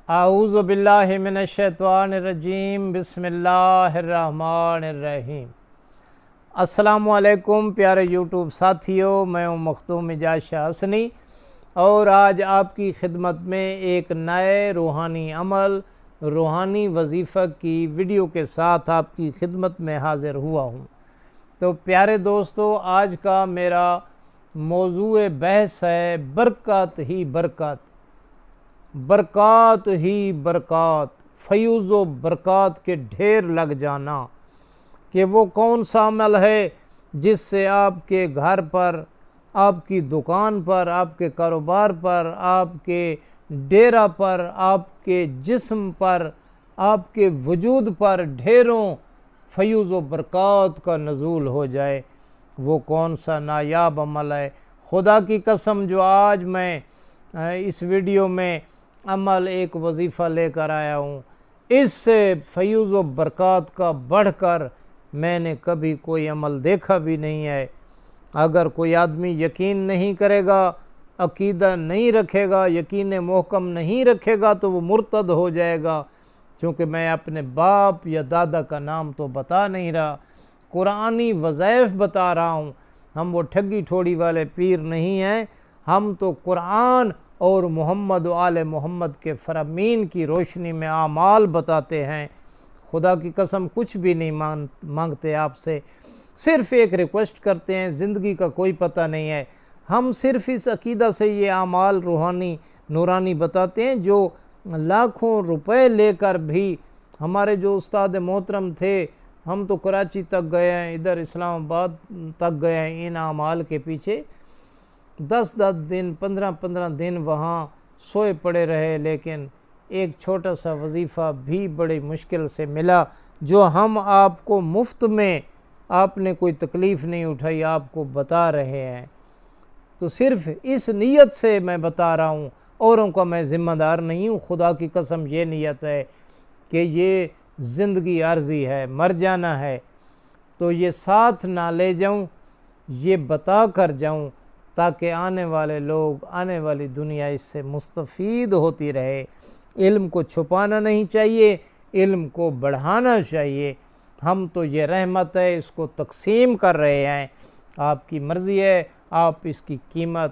اعوذ باللہ من الشیطان الرجیم بسم اللہ الرحمن الرحیم۔ السلام علیکم پیارے یوٹیوب ساتھیوں، میں ہوں مختوم اعجاز شاہ حسنی اور آج آپ کی خدمت میں ایک نئے روحانی عمل، روحانی وظیفہ کی ویڈیو کے ساتھ آپ کی خدمت میں حاضر ہوا ہوں۔ تو پیارے دوستو، آج کا میرا موضوع بحث ہے برکات ہی برکات، برکات ہی برکات، فیوز و برکات کے ڈھیر لگ جانا۔ کہ وہ کون سا عمل ہے جس سے آپ کے گھر پر، آپ کی دکان پر، آپ کے کاروبار پر، آپ کے ڈیرہ پر، آپ کے جسم پر، آپ کے وجود پر ڈھیروں فیوز و برکات کا نزول ہو جائے۔ وہ کون سا نایاب عمل ہے؟ خدا کی قسم، جو آج میں اس ویڈیو میں عمل ایک وظیفہ لے کر آیا ہوں، اس سے فیوز و برکات کا بڑھ کر میں نے کبھی کوئی عمل دیکھا بھی نہیں ہے۔ اگر کوئی آدمی یقین نہیں کرے گا، عقیدہ نہیں رکھے گا، یقین محکم نہیں رکھے گا تو وہ مرتد ہو جائے گا، کیونکہ میں اپنے باپ یا دادا کا نام تو بتا نہیں رہا، قرآنی وظائف بتا رہا ہوں۔ ہم وہ ٹھگی ٹھوڑی والے پیر نہیں ہیں، ہم تو قرآن اور محمد و آل محمد کے فرامین کی روشنی میں اعمال بتاتے ہیں۔ خدا کی قسم کچھ بھی نہیں مانگتے آپ سے، صرف ایک ریکویسٹ کرتے ہیں۔ زندگی کا کوئی پتہ نہیں ہے، ہم صرف اس عقیدہ سے یہ اعمال روحانی نورانی بتاتے ہیں جو لاکھوں روپے لے کر بھی ہمارے جو استاد محترم تھے، ہم تو کراچی تک گئے ہیں، ادھر اسلام آباد تک گئے ہیں ان اعمال کے پیچھے، 10 دن 15 دن وہاں سوئے پڑے رہے، لیکن ایک چھوٹا سا وظیفہ بھی بڑی مشکل سے ملا جو ہم آپ کو مفت میں، آپ نے کوئی تکلیف نہیں اٹھائی، آپ کو بتا رہے ہیں۔ تو صرف اس نیت سے میں بتا رہا ہوں، اوروں کا میں ذمہ دار نہیں ہوں۔ خدا کی قسم یہ نیت ہے کہ یہ زندگی عارضی ہے، مر جانا ہے، تو یہ ساتھ نہ لے جاؤں، یہ بتا کر جاؤں تاکہ آنے والے لوگ، آنے والی دنیا اس سے مستفید ہوتی رہے۔ علم کو چھپانا نہیں چاہیے، علم کو بڑھانا چاہیے۔ ہم تو یہ رحمت ہے، اس کو تقسیم کر رہے ہیں، آپ کی مرضی ہے، آپ اس کی قیمت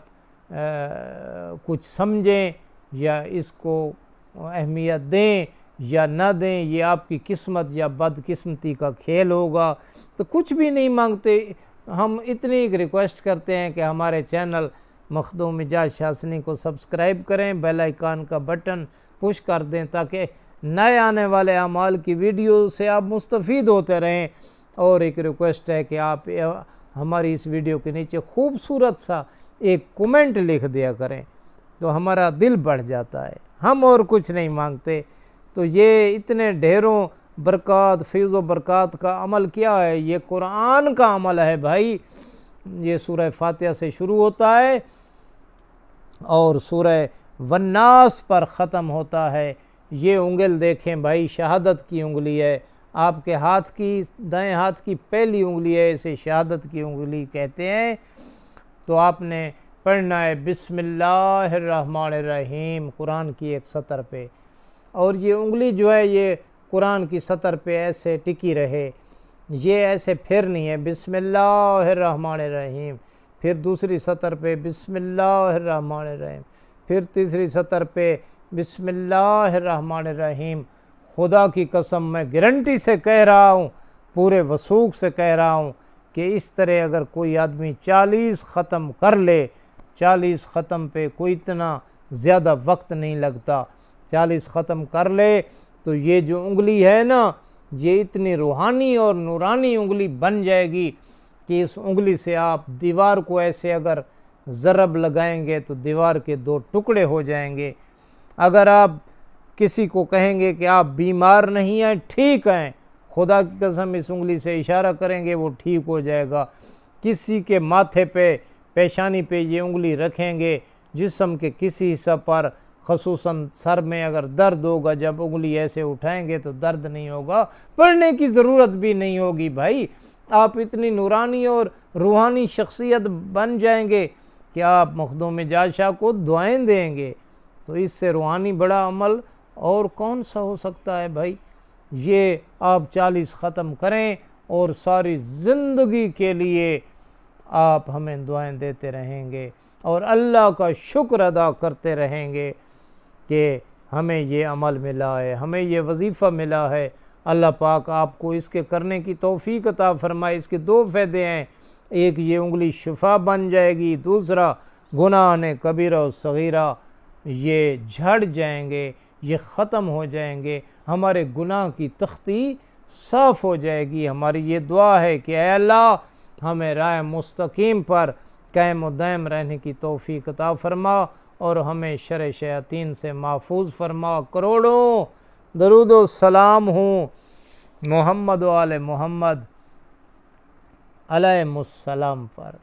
کچھ سمجھیں یا اس کو اہمیت دیں یا نہ دیں، یہ آپ کی قسمت یا بدقسمتی کا کھیل ہوگا۔ تو کچھ بھی نہیں مانگتے، ہم اتنی ایک ریکویسٹ کرتے ہیں کہ ہمارے چینل مخدوم اعجاز شاہ حسنی کو سبسکرائب کریں، بیل آئیکن کا بٹن پش کر دیں تاکہ نئے آنے والے اعمال کی ویڈیو سے آپ مستفید ہوتے رہیں۔ اور ایک ریکویسٹ ہے کہ آپ ہماری اس ویڈیو کے نیچے خوبصورت سا ایک کومنٹ لکھ دیا کریں تو ہمارا دل بڑھ جاتا ہے، ہم اور کچھ نہیں مانگتے۔ تو یہ اتنے ڈھیروں برکات، فیض و برکات کا عمل کیا ہے؟ یہ قرآن کا عمل ہے بھائی۔ یہ سورہ فاتحہ سے شروع ہوتا ہے اور سورہ والناس پر ختم ہوتا ہے۔ یہ انگل دیکھیں بھائی، شہادت کی انگلی ہے، آپ کے ہاتھ کی، دائیں ہاتھ کی پہلی انگلی ہے، اسے شہادت کی انگلی کہتے ہیں۔ تو آپ نے پڑھنا ہے بسم اللہ الرحمن الرحیم قرآن کی ایک سطر پہ، اور یہ انگلی جو ہے یہ قرآن کی سطر پہ ایسے ٹکی رہے، یہ ایسے پھر نہیں ہے۔ بسم اللہ الرحمن الرحیم، پھر دوسری سطر پہ بسم اللہ الرحمن الرحیم، پھر تیسری سطر پہ بسم اللہ الرحمن الرحیم۔ خدا کی قسم میں گارنٹی سے کہہ رہا ہوں، پورے وثوق سے کہہ رہا ہوں کہ اس طرح اگر کوئی آدمی 40 ختم کر لے، 40 ختم پہ کوئی اتنا زیادہ وقت نہیں لگتا، 40 ختم کر لے تو یہ جو انگلی ہے نا، یہ اتنی روحانی اور نورانی انگلی بن جائے گی کہ اس انگلی سے آپ دیوار کو ایسے اگر ضرب لگائیں گے تو دیوار کے 2 ٹکڑے ہو جائیں گے۔ اگر آپ کسی کو کہیں گے کہ آپ بیمار نہیں ہیں، ٹھیک ہیں، خدا کی قسم اس انگلی سے اشارہ کریں گے وہ ٹھیک ہو جائے گا۔ کسی کے ماتھے پہ، پیشانی پہ یہ انگلی رکھیں گے، جسم کے کسی حصہ پر، خصوصاً سر میں اگر درد ہوگا، جب انگلی ایسے اٹھائیں گے تو درد نہیں ہوگا، پڑھنے کی ضرورت بھی نہیں ہوگی بھائی۔ آپ اتنی نورانی اور روحانی شخصیت بن جائیں گے کہ آپ مخدوم اعجاز شاہ کو دعائیں دیں گے۔ تو اس سے روحانی بڑا عمل اور کون سا ہو سکتا ہے بھائی؟ یہ آپ 40 ختم کریں اور ساری زندگی کے لیے آپ ہمیں دعائیں دیتے رہیں گے اور اللہ کا شکر ادا کرتے رہیں گے کہ ہمیں یہ عمل ملا ہے، ہمیں یہ وظیفہ ملا ہے۔ اللہ پاک آپ کو اس کے کرنے کی توفیق عطا فرمائے۔ اس کے 2 فائدے ہیں، ایک یہ انگلی شفا بن جائے گی، دوسرا گناہ کبیرہ و صغیرہ یہ جھڑ جائیں گے، یہ ختم ہو جائیں گے، ہمارے گناہ کی تختی صاف ہو جائے گی۔ ہماری یہ دعا ہے کہ اے اللہ ہمیں راہ مستقیم پر قائم و دائم رہنے کی توفیق عطا فرما اور ہمیں شر شیاطین سے محفوظ فرما۔ کروڑوں درود و سلام ہوں محمد و آل محمد علیہ السلام پر۔